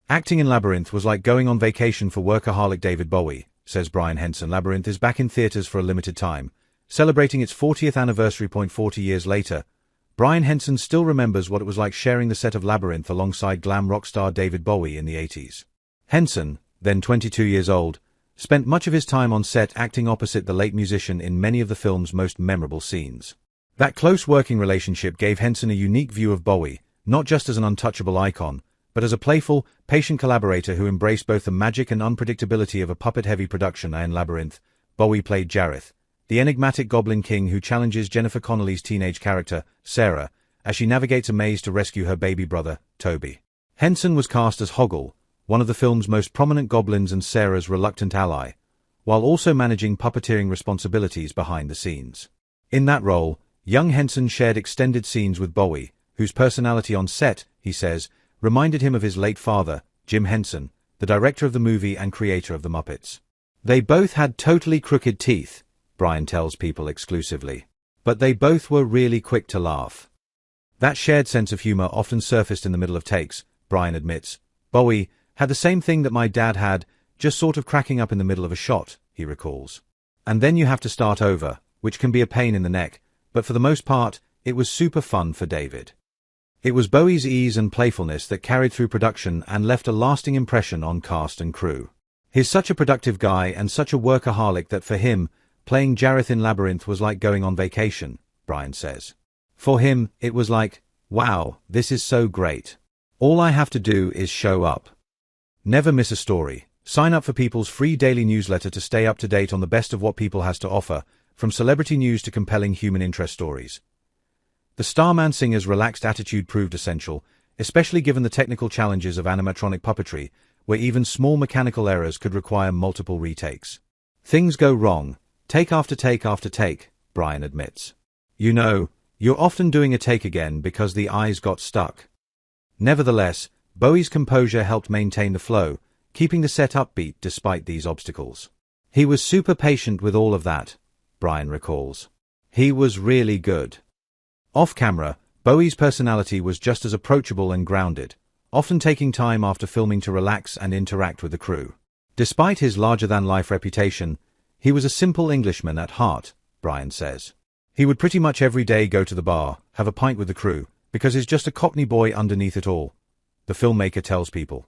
Acting in Labyrinth was like going on vacation for workaholic David Bowie, says Brian Henson. Labyrinth is back in theaters for a limited time, celebrating its 40th anniversary. 40 years later, Brian Henson still remembers what it was like sharing the set of Labyrinth alongside glam rock star David Bowie in the 80s. Henson, then 22 years old, spent much of his time on set acting opposite the late musician in many of the film's most memorable scenes. That close working relationship gave Henson a unique view of Bowie, not just as an untouchable icon, but as a playful, patient collaborator who embraced both the magic and unpredictability of a puppet-heavy production. In Labyrinth, Bowie played Jareth, the enigmatic Goblin King who challenges Jennifer Connelly's teenage character, Sarah, as she navigates a maze to rescue her baby brother, Toby. Henson was cast as Hoggle, one of the film's most prominent goblins and Sarah's reluctant ally, while also managing puppeteering responsibilities behind the scenes. In that role, young Henson shared extended scenes with Bowie, whose personality on set, he says, reminded him of his late father, Jim Henson, the director of the movie and creator of The Muppets. They both had totally crooked teeth, Brian tells People exclusively. But they both were really quick to laugh. That shared sense of humor often surfaced in the middle of takes, Brian admits. Bowie had the same thing that my dad had, just sort of cracking up in the middle of a shot, he recalls. And then you have to start over, which can be a pain in the neck, but for the most part, it was super fun for David. It was Bowie's ease and playfulness that carried through production and left a lasting impression on cast and crew. He's such a productive guy and such a workaholic that for him, playing Jareth in Labyrinth was like going on vacation, Brian says. For him, it was like, wow, this is so great. All I have to do is show up. Never miss a story. Sign up for People's free daily newsletter to stay up to date on the best of what People has to offer, from celebrity news to compelling human interest stories. The Starman singer's relaxed attitude proved essential, especially given the technical challenges of animatronic puppetry, where even small mechanical errors could require multiple retakes. Things go wrong, take after take after take, Brian admits. You know, you're often doing a take again because the eyes got stuck. Nevertheless, Bowie's composure helped maintain the flow, keeping the set upbeat despite these obstacles. He was super patient with all of that, Brian recalls. He was really good. Off-camera, Bowie's personality was just as approachable and grounded, often taking time after filming to relax and interact with the crew. Despite his larger-than-life reputation, he was a simple Englishman at heart, Brian says. He would pretty much every day go to the bar, have a pint with the crew, because he's just a Cockney boy underneath it all, the filmmaker tells People.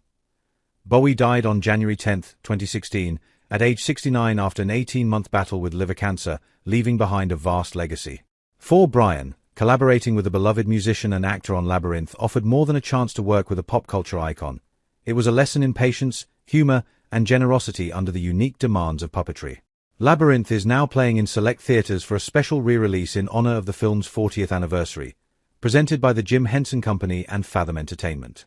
Bowie died on January 10, 2016, at age 69 after an 18-month battle with liver cancer, leaving behind a vast legacy. For Brian, collaborating with a beloved musician and actor on Labyrinth offered more than a chance to work with a pop culture icon. It was a lesson in patience, humor, and generosity under the unique demands of puppetry. Labyrinth is now playing in select theaters for a special re-release in honor of the film's 40th anniversary, presented by the Jim Henson Company and Fathom Entertainment.